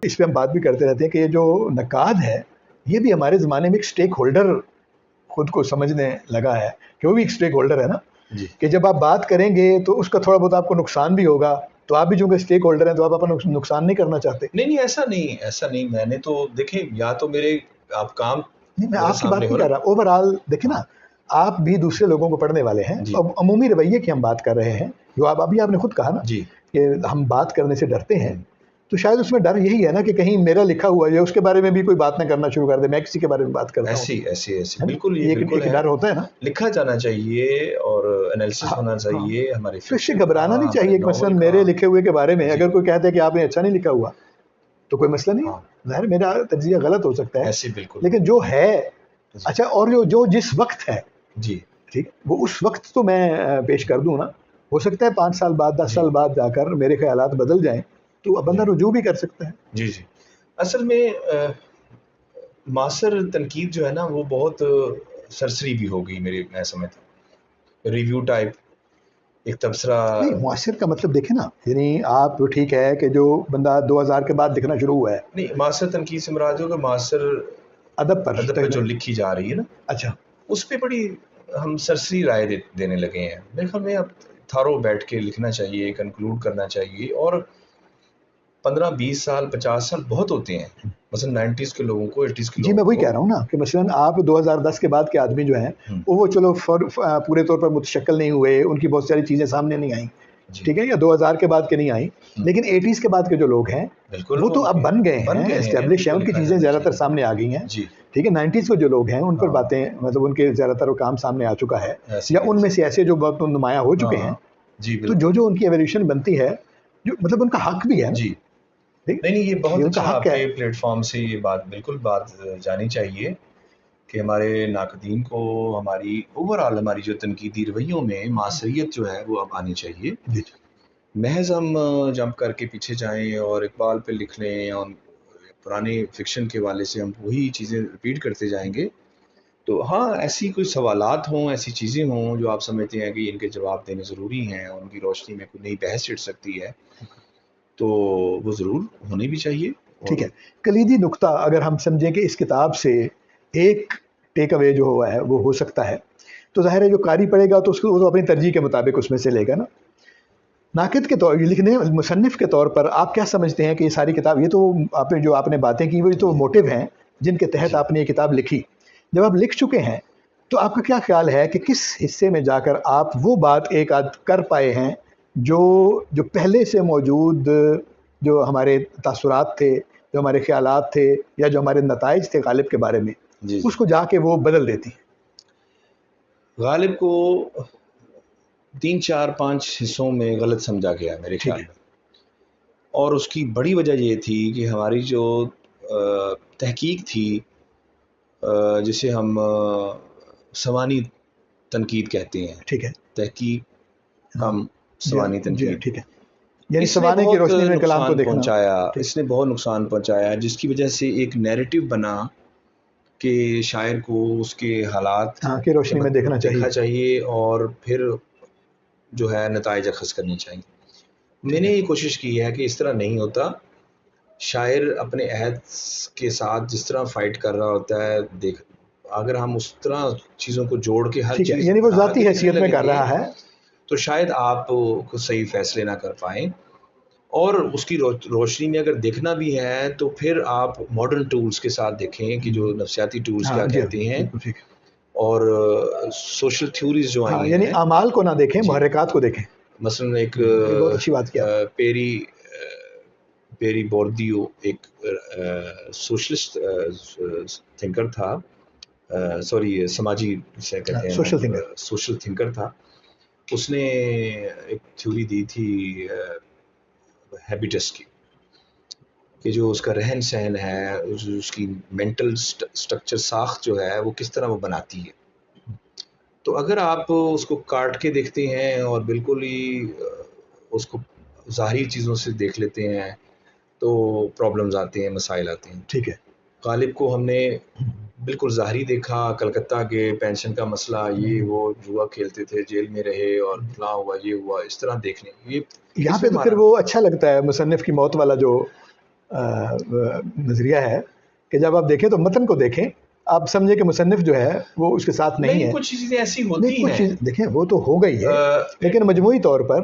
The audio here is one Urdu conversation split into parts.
اس پہ ہم بات بھی کرتے رہتے ہیں کہ یہ جو نقاد ہے یہ بھی ہمارے زمانے میں ایک سٹیک ہولڈر خود کو سمجھنے لگا ہے کہ وہ بھی ایک سٹیک ہولڈر ہے نا جی کہ جب آپ بات کریں گے تو اس کا تھوڑا بہت آپ کو نقصان بھی ہوگا, تو آپ بھی چونکہ اسٹیک ہولڈر ہیں تو آپ اپنا نقصان نہیں کرنا چاہتے. نہیں ایسا نہیں میں نے تو دیکھیں یا تو میرے آپ کام نہیں میں میرے آپ کی بات سامنے نہیں ہو کر نا. رہا, اوور آل دیکھیں نا آپ بھی دوسرے لوگوں کو پڑھنے والے ہیں, جی اب عمومی رویے کی ہم بات کر رہے ہیں جو آپ نے خود کہا نا جی کہ ہم بات کرنے سے ڈرتے ہیں, تو شاید اس میں ڈر یہی ہے نا کہ کہیں میرا لکھا ہوا ہے اس کے بارے میں بھی کوئی بات نہ کرنا شروع کر دے, میں کسی کے بارے میں بات کرتا ہوں ایسی ہے نا؟ بالکل یہ ایک بالکل ہے, ڈر ہوتا ہے نا, لکھا جانا چاہیے اور انالیسس ہونا چاہیے ہمارے تو اس سے فکشن گھبرانا نہیں چاہیے. مثلا میرے لکھے ہوئے کے بارے میں اگر کوئی کہتا ہے کہ آپ نے اچھا نہیں لکھا ہوا تو کوئی مسئلہ نہیں, ظاہر میرا تجزیہ غلط ہو سکتا ہے ایسے بالکل لیکن جو ہے اچھا, اور جو جس وقت ہے جی ٹھیک وہ اس وقت تو میں پیش کر دوں نا, ہو سکتا ہے 5 سال بعد 10 سال بعد جا کر میرے خیالات بدل جائیں تو بندہ رجوع بھی کر سکتا ہے. جی اصل میں معاصر تنقید جو ہے نا وہ بہت سرسری بھی ہو گئی میں سمجھتا ہوں, ریویو ٹائپ ایک تبصرہ. نہیں معاصر کا مطلب دیکھیں نا, یعنی آپ ٹھیک ہے کہ جو بندہ 2000 کے بعد لکھنا شروع ہوا ہے, نہیں معاصر تنقید سے مراد ہو کہ معاصر ادب پہ جو لکھی جا رہی ہے نا, اچھا اس پہ بڑی ہم سرسری رائے دینے لگے ہیں. میرے خیال میں اب تھارو بیٹھ کے لکھنا چاہیے, کنکلوڈ کرنا چاہیے, اور 15-20 سال 50 سال بہت ہوتے ہیں. مثلا 90s کے لوگوں کو 80s کے جی لوگوں میں وہی کو کہہ رہا ہوں نا کہ مثلا آپ 2010 کے بعد کے آدمی جو ہیں وہ چلو پورے طور پر متشکل نہیں ہوئے, ان کی بہت ساری چیزیں سامنے نہیں آئیں, ٹھیک ہے, یا 2000 کے بعد کے نہیں آئیں, لیکن 80s کے بعد کے جو لوگ ہیں وہ تو اب بن گئے ہیں, اسٹیبلش ہیں, ان کی چیزیں زیادہ تر سامنے آ گئی ہیں, ٹھیک ہے. 90s کے جو لوگ ہیں ان پر باتیں مطلب ان کے زیادہ تر وہ کام سامنے آ چکا ہے, یا ان میں سے ایسے جو بہت نمایاں ہو چکے ہیں, تو جو ان کی ایولیوشن بنتی ہے جو مطلب ان کا حق بھی ہے. جی نہیں یہ بہت اچھا آپ کے پلیٹ فارم سے یہ بات جانی چاہیے کہ ہمارے ناقدین کو ہماری اوور آل ہماری جو تنقیدی رویوں میں معاصریت جو ہے وہ اب آنی چاہیے. محض ہم جمپ کر کے پیچھے جائیں اور اقبال پہ لکھ لیں یا پرانے فکشن کے والے سے ہم وہی چیزیں ریپیٹ کرتے جائیں گے, تو ہاں ایسی کوئی سوالات ہوں, ایسی چیزیں ہوں جو آپ سمجھتے ہیں کہ ان کے جواب دینے ضروری ہیں, ان کی روشنی میں کوئی نئی بحث چھڑ سکتی ہے, تو وہ ضرور ہونے بھی چاہیے. ٹھیک ہے, کلیدی نقطہ اگر ہم سمجھیں کہ اس کتاب سے ایک ٹیک اوے جو ہوا ہے وہ ہو سکتا ہے, تو ظاہر ہے جو قاری پڑھے گا تو اس کو وہ اپنی ترجیح کے مطابق اس میں سے لے گا نا. ناقد کے طور لکھنے مصنف کے طور پر آپ کیا سمجھتے ہیں کہ یہ ساری کتاب, یہ تو آپ نے باتیں کی وہی تو موٹیو ہیں جن کے تحت آپ نے یہ کتاب لکھی. جب آپ لکھ چکے ہیں تو آپ کا کیا خیال ہے کہ کس حصے میں جا کر آپ وہ بات ایک آدھ کر پائے ہیں جو پہلے سے موجود جو ہمارے تاثرات تھے, جو ہمارے خیالات تھے, یا جو ہمارے نتائج تھے غالب کے بارے میں, اس کو جا کے وہ بدل دیتی ہیں؟ غالب کو 3-4-5 حصوں میں غلط سمجھا گیا میرے خیال میں, اور اس کی بڑی وجہ یہ تھی کہ ہماری جو تحقیق تھی جسے ہم سوانی تنقید کہتے ہیں, ٹھیک ہے, تحقیق کم سوانی تنقید, ٹھیک ہے, یعنی سوانے کی روشنی میں کلام کو دیکھنا, اس نے بہت نقصان پہنچایا, جس کی وجہ سے ایک نیریٹو بنا کہ شاعر کو اس کے حالات کی روشنی میں دیکھنا چاہیے اور پھر جو ہے نتائج اخذ کرنی چاہیے. میں نے یہ کوشش کی ہے کہ اس طرح نہیں ہوتا. شاعر اپنے عہد کے ساتھ جس طرح فائٹ کر رہا ہوتا ہے, اگر ہم اس طرح چیزوں کو جوڑ کے ہر چیز یعنی وہ ذاتی حیثیت میں کر رہا ہے, تو شاید آپ کو صحیح فیصلے نہ کر پائیں. اور اس کی روشنی میں اگر دیکھنا بھی ہے تو پھر آپ ماڈرن ٹولز کے ساتھ دیکھیں کہ جو نفسیاتی ٹولز کیا کہتے ہیں, اور سوشل تھیوریز جو آئی ہیں, یعنی اعمال کو نہ دیکھیں, محرکات کو دیکھیں. مثلا ایک بہت اچھی بات کیا پیری بوردیو ایک سوشلسٹ تھنکر تھا, سماجی سے کہتے ہیں سوشل تھنکر تھا. اس نے ایک تھیوری دی تھی ہیبیٹس کی, کہ جو اس کا رہن سہن ہے, اس کی مینٹل سٹرکچر ساخت جو ہے وہ کس طرح وہ بناتی ہے. تو اگر آپ اس کو کاٹ کے دیکھتے ہیں اور بالکل ہی اس کو ظاہری چیزوں سے دیکھ لیتے ہیں تو پرابلمز آتے ہیں, مسائل آتے ہیں. ٹھیک ہے, غالب کو ہم نے بالکل ظاہری دیکھا, کلکتہ کے پینشن کا مسئلہ, یہ وہ جوا کھیلتے تھے, جیل میں رہے اور فلاں ہوا, یہ ہوا, اس طرح دیکھنے. یہاں پہ تو پھر وہ اچھا لگتا ہے مصنف کی موت والا جو نظریہ ہے کہ جب آپ دیکھیں تو متن کو دیکھیں, آپ سمجھیں کہ مصنف جو ہے وہ اس کے ساتھ نہیں ہے. کچھ چیزیں ایسی ہوتی ہیں, دیکھیں وہ تو ہو گئی ہے, لیکن مجموعی طور پر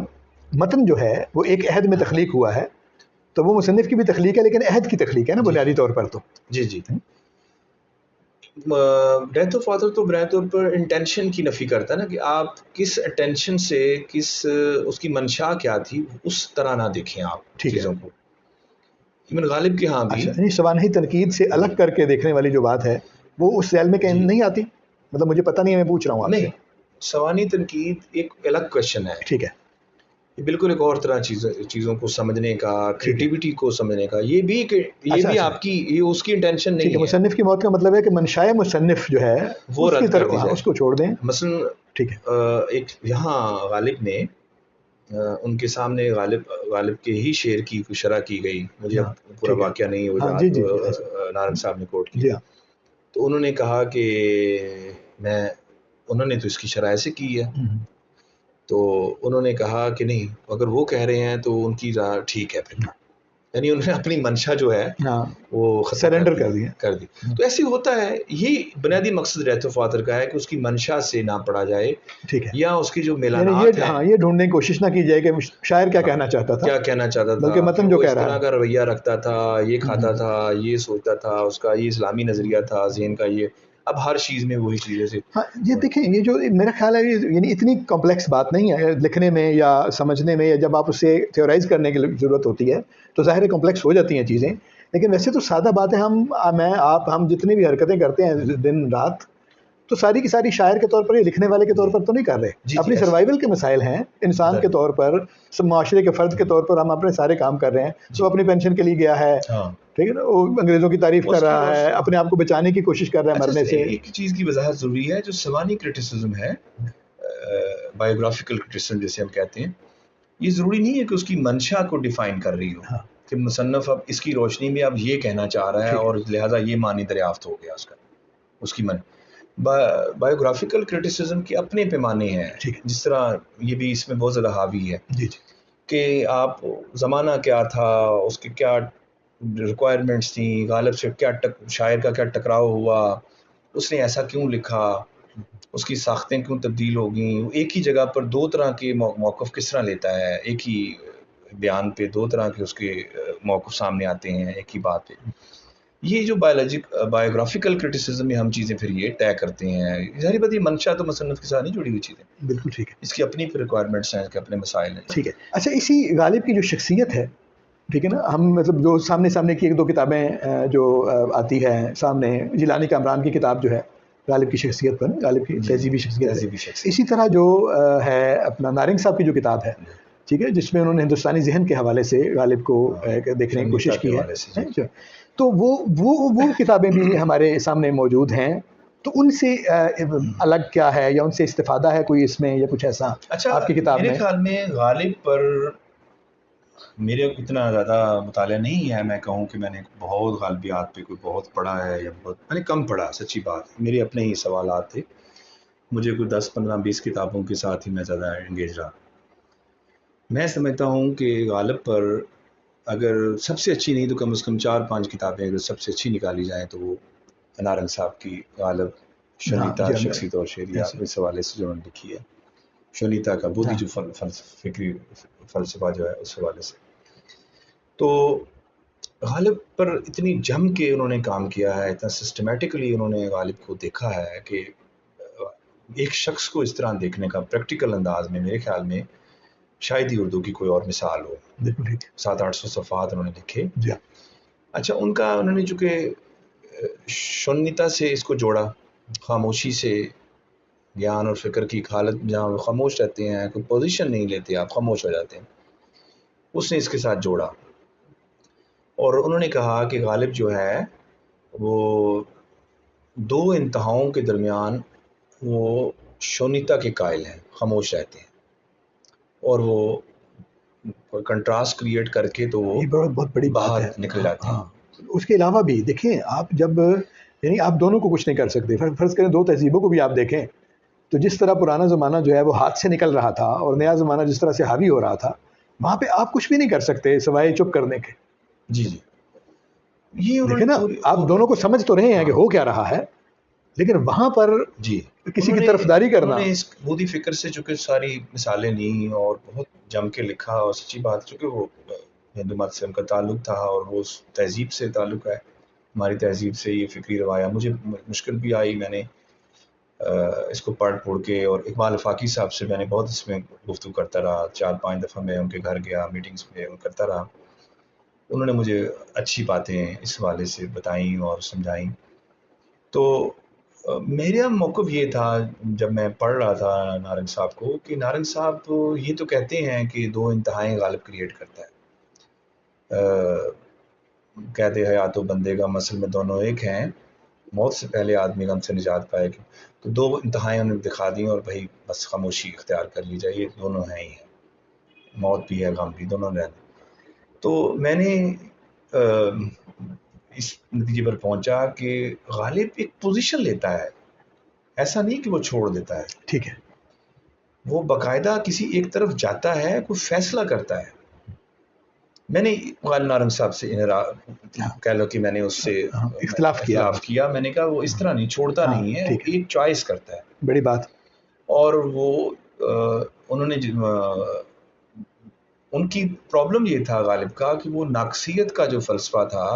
متن جو ہے وہ ایک عہد میں تخلیق ہوا ہے, تو وہ مصنف کی بھی تخلیق ہے لیکن عہد کی تخلیق ہے نا بنیادی طور پر. تو جی ڈیتھ آف آتھر تو بنیادی طور پر انٹینشن کی نفی کرتا ہے نا, کہ آپ کس انٹینشن سے, کس اس کی منشا کیا تھی, اس طرح نہ دیکھیں آپ چیزوں کو. ابن غالب کے ہاں بھی اچھا, سوانحی تنقید سے الگ کر کے دیکھنے والی جو بات ہے وہ اس ذیل میں کہ نہیں آتی, مطلب مجھے پتہ نہیں ہے, میں پوچھ رہا ہوں آپ سے. نہیں, سوانحی تنقید ایک الگ کوشچن ہے. ٹھیک ہے, یہ بالکل ایک اور طرح چیزوں کو سمجھنے کا, کریٹیوٹی کو سمجھنے کا, یہ بھی آپ کی, یہ اس کی انٹینشن نہیں ہے. مصنف کی موت کا مطلب ہے کہ منشائے مصنف جو ہے وہ اس کی طرف اس کو چھوڑ دیں. مثلا ٹھیک ہے, ایک یہاں غالب نے ان کے سامنے غالب کے ہی شعر کی شرح کی گئی, مجھے اب پورا واقعہ نہیں ہو رہا, نارنگ صاحب نے کوٹ کیا, تو انہوں نے کہا کہ انہوں نے تو اس کی شرح ایسے کی ہے, تو انہوں نے کہا کہ نہیں, اگر وہ کہہ رہے ہیں تو ان کی رائے ٹھیک ہے پھر, یعنی انہوں نے اپنی منشا جو ہے وہ سرنڈر کر دی. تو ایسے ہوتا ہے, یہ بنیادی مقصد ڈیتھ آف آتھر کا ہے کہ اس کی منشا سے نہ پڑا جائے, ٹھیک ہے, یا اس کی جو میلانات ہیں یہ ڈھونڈنے کی کوشش نہ کی جائے کہ شاعر کیا کہنا چاہتا تھا, بلکہ متن جو کہہ رہا ہے, اس طرح کا رویہ رکھتا تھا, یہ کھاتا تھا, یہ سوچتا تھا, اس کا یہ اسلامی نظریہ تھا ذہن کا, یہ اب ہر چیز میں وہی چیزیں سے. ہاں یہ دیکھیں, یہ جو میرا خیال ہے یعنی اتنی کمپلیکس بات نہیں ہے لکھنے میں یا سمجھنے میں, یا جب آپ اسے تھیورائز کرنے کی ضرورت ہوتی ہے تو ظاہر کمپلیکس ہو جاتی ہیں چیزیں, لیکن ویسے تو سادہ بات ہے. ہم جتنی بھی حرکتیں کرتے ہیں دن رات, تو ساری کی ساری شاعر کے طور پر یا لکھنے والے کے طور پر تو نہیں کر رہے, اپنی سروائیول کے مسائل ہیں, انسان کے طور پر, معاشرے کے فرد کے طور پر ہم اپنے سارے کام کر رہے ہیں. تو اپنی پینشن کے لیے گیا ہے, ٹھیک ہے نا, وہ انگریزوں کی تعریف کر رہا ہے, اپنے آپ کو بچانے کی کوشش کر رہا ہے مرنے سے. ایک چیز کی وضاحت ضروری ہے, جو سوانحی کرٹیسزم ہے, بایوگرافیکل کرٹیسزم جیسے ہم کہتے ہیں, یہ ضروری نہیں ہے کہ اس کی منشا کو ڈیفائن کر رہی ہو, کہ مصنف اب اس کی روشنی میں اب یہ کہنا چاہ رہا ہے اور لہذا یہ معنی دریافت ہو گیا اس کی بایوگرافیکل کرٹیسزم کے اپنے پیمانے ہیں, جس طرح یہ بھی اس میں بہت زیادہ حاوی ہے, کہ آپ زمانہ کیا تھا, اس کے کیا ریکوائرمنٹس تھیں, غالب سے کیا شاعر کا کیا ٹکراؤ ہوا, اس نے ایسا کیوں لکھا, اس کی ساختیں کیوں تبدیل ہو گئیں, ایک ہی جگہ پر دو طرح کے موقف کس طرح لیتا ہے, ایک ہی بیان پہ دو طرح کے اس کے موقف سامنے آتے ہیں ایک ہی بات پہ. یہ جو بایوگرافیکل کرٹیسزم میں ہم چیزیں پھر یہ طے کرتے ہیں, ظاہر بات یہ منشا تو مصنف کے ساتھ نہیں جڑی ہوئی چیزیں, بالکل ٹھیک ہے, اس کی اپنی ریکوائرمنٹس ہیں, اس کے اپنے مسائل ہیں. ٹھیک ہے. اچھا, اسی غالب کی جو شخصیت ہے, ٹھیک ہے نا, ہم مطلب جو سامنے کی ایک دو کتابیں جو آتی ہے سامنے, جیلانی کامران کی کتاب جو ہے غالب کی شخصیت پر, غالب کی تہذیبی شخصیت ہے. اسی طرح جو ہے اپنا نارنگ صاحب کی جو کتاب ہے, ٹھیک ہے, جس میں انہوں نے ہندوستانی ذہن کے حوالے سے غالب کو دیکھنے کی کوشش کی ہے, تو وہ کتابیں بھی ہمارے سامنے موجود ہیں. تو ان سے الگ کیا ہے, یا ان سے استفادہ ہے کوئی اس میں, یا کچھ ایسا آپ کی کتاب میں؟ میرے خیال میں غالب پر میرے اتنا زیادہ مطالعہ نہیں ہے, میں کہوں کہ میں نے بہت غالبیات پہ کوئی بہت پڑھا ہے, یا بہت میں نے کم پڑھا, سچی بات. میرے اپنے ہی سوالات تھے, مجھے کوئی 10 15 20 کتابوں کے ساتھ ہی میں زیادہ انگیج رہا. میں سمجھتا ہوں کہ غالب پر اگر سب سے اچھی نہیں تو کم از کم 4-5 کتابیں اگر سب سے اچھی نکالی جائیں تو وہ نارنگ صاحب کی غالب شنیتا شخصیت اور شعریہ اس حوالے سے جو انہوں نے لکھی ہے, شنیتا کا بودھی جو فکری فلسفہ جو ہے اس حوالے سے. تو غالب پر اتنی جم کے انہوں نے کام کیا ہے, اتنا سسٹمیٹکلی انہوں نے غالب کو دیکھا ہے کہ ایک شخص کو اس طرح دیکھنے کا پریکٹیکل انداز میں میرے خیال میں شاید ہی اردو کی کوئی اور مثال ہو. 700-800 صفحات انہوں نے لکھے. اچھا, انہوں نے چونکہ شنیتا سے اس کو جوڑا, خاموشی سے, گیان اور فکر کی ایک حالت جہاں وہ خاموش رہتے ہیں, کوئی پوزیشن نہیں لیتے, آپ خاموش ہو جاتے ہیں, اس نے اس کے ساتھ جوڑا. اور انہوں نے کہا کہ غالب جو ہے وہ دو انتہاؤں کے درمیان وہ شونیتا کے قائل ہیں, خاموش رہتے ہیں, اور وہ کنٹراسٹ کریٹ کر کے تو وہ بہت بڑی باہر نکل جاتے ہیں. اس کے علاوہ بھی دیکھیں آپ, جب یعنی آپ دونوں کو کچھ نہیں کر سکتے, فرض کریں دو تہذیبوں کو بھی آپ دیکھیں, تو جس طرح پرانا زمانہ جو ہے وہ ہاتھ سے نکل رہا تھا اور نیا زمانہ جس طرح سے حاوی ہو رہا تھا, وہاں پہ آپ کچھ بھی نہیں کر سکتے سوائے چپ کرنے کے. جی, یہ دیکھیں نا آپ دونوں کو سمجھ تو رہے ہیں کہ ہو کیا رہا ہے، لیکن وہاں پر جی کسی کی طرفداری کرنا. انہوں نے اس بودھی فکر سے چونکہ ساری مثالیں لیں اور بہت جم کے لکھا، اور سچی بات چونکہ وہ ہندو مت سے ان کا تعلق تھا اور وہ اس تہذیب سے تعلق ہے، ہماری تہذیب سے یہ فکری روایہ. مجھے مشکل بھی آئی، میں نے اس کو پڑھ کے، اور اقبال آفاقی صاحب سے میں نے بہت اس میں گفتگو کرتا رہا، 4-5 دفعہ میں ان کے گھر گیا، میٹنگز میں کرتا رہا. انہوں نے مجھے اچھی باتیں اس حوالے سے بتائیں اور سمجھائیں. تو میرا موقف یہ تھا جب میں پڑھ رہا تھا نارنگ صاحب کو، کہ نارنگ صاحب یہ تو کہتے ہیں کہ دو انتہائیں غالب کریٹ کرتا ہے، قید حیات و بندے کا مسل میں دونوں ایک ہیں، موت سے پہلے آدمی غم سے نجات پائے گا. تو دو انتہائیں انہوں نے دکھا دیں، اور بھائی بس خاموشی اختیار کر لی جائے، یہ دونوں ہیں ہی ہیں، موت بھی ہے غم بھی، دونوں رہتے. تو میں نے اس نتیجے پر پہنچا کہ غالب ایک پوزیشن لیتا ہے، ایسا نہیں کہ وہ چھوڑ دیتا ہے. ٹھیک ہے، وہ باقاعدہ کسی ایک طرف جاتا ہے، کوئی فیصلہ کرتا ہے. میں نے غالب نارنگ صاحب سے کہہ لو کہ میں نے اس سے اختلاف کیا. میں نے کہا وہ اس طرح نہیں چھوڑتا، نہیں ہے، وہ ایک چوائس کرتا ہے. بڑی بات. اور وہ انہوں نے ان کی پرابلم یہ تھا غالب کا کہ وہ ناقصیت کا جو فلسفہ تھا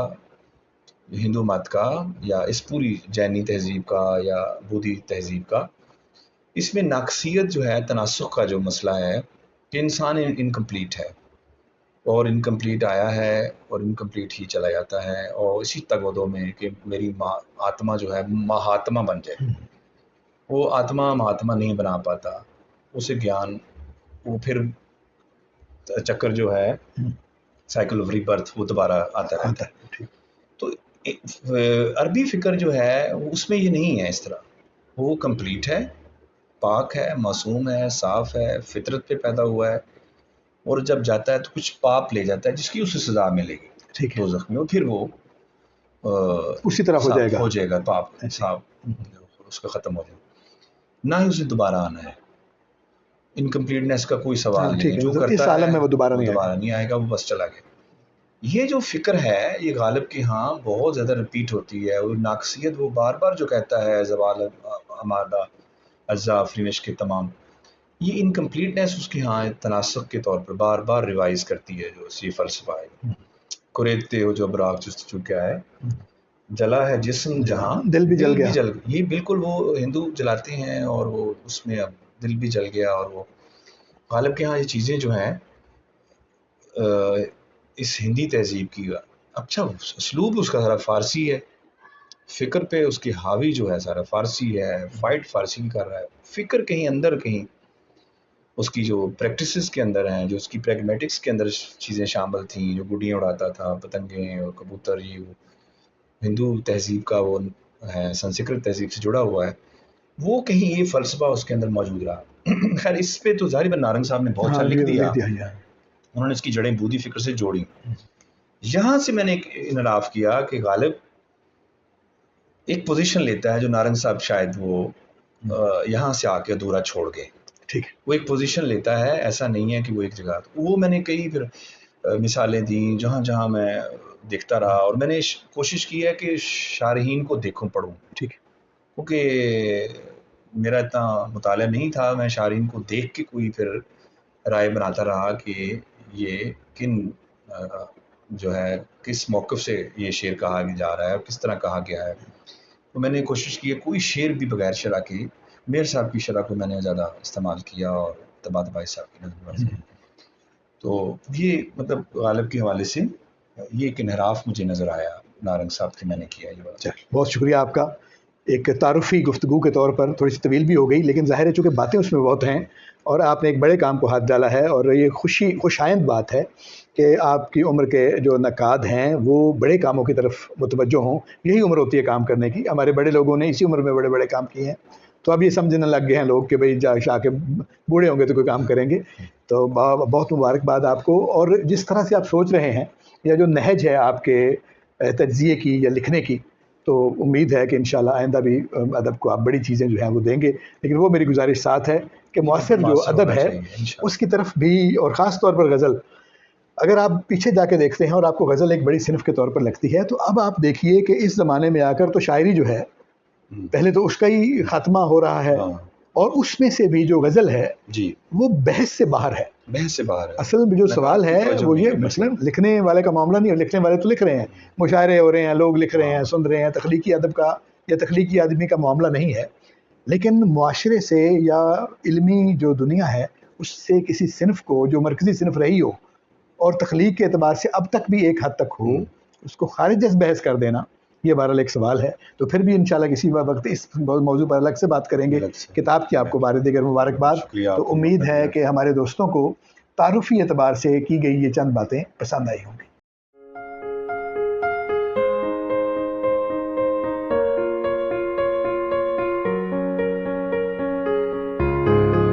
ہندو مت کا، یا اس پوری جینی تہذیب کا یا بودھی تہذیب کا، اس میں ناقصیت جو ہے، تناسخ کا جو مسئلہ ہے کہ انسان انکمپلیٹ ہے، اور انکمپلیٹ آیا ہے اور انکمپلیٹ ہی چلا جاتا ہے، اور اسی تگودوں میں کہ میری آتما جو ہے مہاتما بن جائے. وہ آتما مہاتما نہیں بنا پاتا، اسے گیان، وہ پھر چکر جو ہے سائیکل آف ری برتھ وہ دوبارہ آتا رہتا ہے. تو عربی فکر جو ہے اس میں یہ نہیں ہے اس طرح، وہ کمپلیٹ ہے، پاک ہے، معصوم ہے، صاف ہے، فطرت پہ پیدا ہوا ہے، اور جب جاتا ہے تو کچھ پاپ لے جاتا ہے جس کی اسے سزا ملے گی دوزخ میں، اور پھر وہ اسی طرح ہو جائے گا پاپ صاحب، اس کا ختم ہو جائے گا. نہ ہی اسے دوبارہ آنا ہے، انکمپلیٹنس کا کوئی سوال نہیں ہے، جو کرتا ہے وہ دوبارہ نہیں آئے گا، وہ بس چلا گیا. یہ جو فکر ہے یہ غالب کے ہاں بہت زیادہ ریپیٹ ہوتی ہے، اور ناقصیت وہ بار بار جو کہتا ہے زوال ہمارا اجزاء آفرینش کے تمام، یہ انکمپلیٹنس اس کے ہاں تناسخ کے طور پر بار بار ریوائز کرتی ہے. جو یہ فلسفہ ہے کوریتے ہو جو براق جستجو کیا ہے، جلا ہے جسم جہاں دل بھی جل گیا. یہ بالکل وہ ہندو جلاتے ہیں، اور وہ اس میں اب دل بھی جل گیا. اور وہ غالب کے ہاں یہ چیزیں جو ہیں اس ہندی تہذیب کی، اچھا اسلوب اس کا سارا فارسی ہے، فکر پہ اس کی حاوی جو ہے سارا فارسی ہے، فائٹ فارسی کر رہا ہے، فکر کہیں اندر، کہیں اس کی جو پریکٹسز کے اندر ہیں، جو اس کی پریگمیٹکس کے اندر چیزیں شامل تھیں، جو گڈیاں اڑاتا تھا، پتنگیں اور کبوتر، یہ وہ ہندو تہذیب کا وہ ہے، سنسکرت تہذیب سے جڑا ہوا ہے، وہ کہیں یہ فلسفہ اس کے اندر موجود رہا. خیر اس پہ تو ظاہر نارنگ صاحب نے بہت اچھا لکھ دیا، انہوں نے اس کی جڑیں بودھی فکر سے جوڑی. یہاں سے میں نے ایک انحراف کیا کہ غالب ایک پوزیشن لیتا ہے جو نارنگ صاحب شاید وہ یہاں سے آ کے ادھورا چھوڑ گئے. ٹھیک، وہ ایک پوزیشن لیتا ہے، ایسا نہیں ہے کہ وہ ایک جگہ. وہ میں نے کئی پھر مثالیں دیں جہاں جہاں میں دیکھتا رہا، اور میں نے کوشش کی ہے کہ شارحین کو دیکھوں پڑھوں. ٹھیک، کیونکہ میرا اتنا مطالعہ نہیں تھا، میں شارحین کو دیکھ کے کوئی پھر رائے بناتا رہا کہ یہ کن جو ہے کس موقف سے یہ شعر کہا جا رہا ہے اور کس طرح کہا گیا ہے. تو میں نے کوشش کی ہے کوئی شعر بھی بغیر شرح کے، میر صاحب کی شرح کو میں نے زیادہ استعمال کیا، اور تبادل بھائی صاحب کی نظر. تو یہ مطلب غالب کے حوالے سے یہ ایک انحراف مجھے نظر آیا نارنگ صاحب کے، میں نے کیا یہ بات. بہت شکریہ آپ کا. ایک تعارفی گفتگو کے طور پر تھوڑی سی طویل بھی ہو گئی، لیکن ظاہر ہے چونکہ باتیں اس میں بہت ہیں، اور آپ نے ایک بڑے کام کو ہاتھ ڈالا ہے، اور یہ خوش آئند بات ہے کہ آپ کی عمر کے جو نقاد ہیں وہ بڑے کاموں کی طرف متوجہ ہوں. یہی عمر ہوتی ہے کام کرنے کی. ہمارے بڑے لوگوں نے اسی عمر میں بڑے بڑے کام کیے ہیں، تو اب یہ سمجھنے لگ گئے ہیں لوگ کہ بھئی جا کے بوڑھے ہوں گے تو کوئی کام کریں گے. تو بہت مبارکباد آپ کو. اور جس طرح سے آپ سوچ رہے ہیں، یا جو نہج ہے آپ کے تجزیے کی یا لکھنے کی، تو امید ہے کہ انشاءاللہ آئندہ بھی ادب کو آپ بڑی چیزیں جو ہیں وہ دیں گے. لیکن وہ میری گزارش ساتھ ہے کہ معاصر جو ادب ہے اس کی طرف بھی، اور خاص طور پر غزل، اگر آپ پیچھے جا کے دیکھتے ہیں اور آپ کو غزل ایک بڑی صنف کے طور پر لگتی ہے، تو اب آپ دیکھیے کہ اس زمانے میں آ کر تو شاعری جو ہے پہلے تو اس کا ہی خاتمہ ہو رہا ہے، اور اس میں سے بھی جو غزل ہے جی وہ بحث سے باہر ہے، بحث سے باہر ہے۔ اصل میں جو سوال ہے وہ یہ مثلا لکھنے والے کا معاملہ نہیں ہے، لکھنے والے تو لکھ رہے ہیں، مشاعرے ہو رہے ہیں، لوگ لکھ رہے ہیں، سن رہے ہیں، تخلیقی ادب کا یا تخلیقی آدمی کا معاملہ نہیں ہے، لیکن معاشرے سے یا علمی جو دنیا ہے اس سے کسی صنف کو جو مرکزی صنف رہی ہو اور تخلیق کے اعتبار سے اب تک بھی ایک حد تک ہو، اس کو خارج از بحث کر دینا، یہ بہرحال ایک سوال ہے۔ تو پھر بھی انشاءاللہ کسی وقت اس موضوع پر الگ سے بات کریں گے۔ کتاب کی آپ کو بار دیگر مبارکباد۔ تو امید ہے کہ ہمارے دوستوں کو تعارفی اعتبار سے کی گئی یہ چند باتیں پسند آئی ہوں گی۔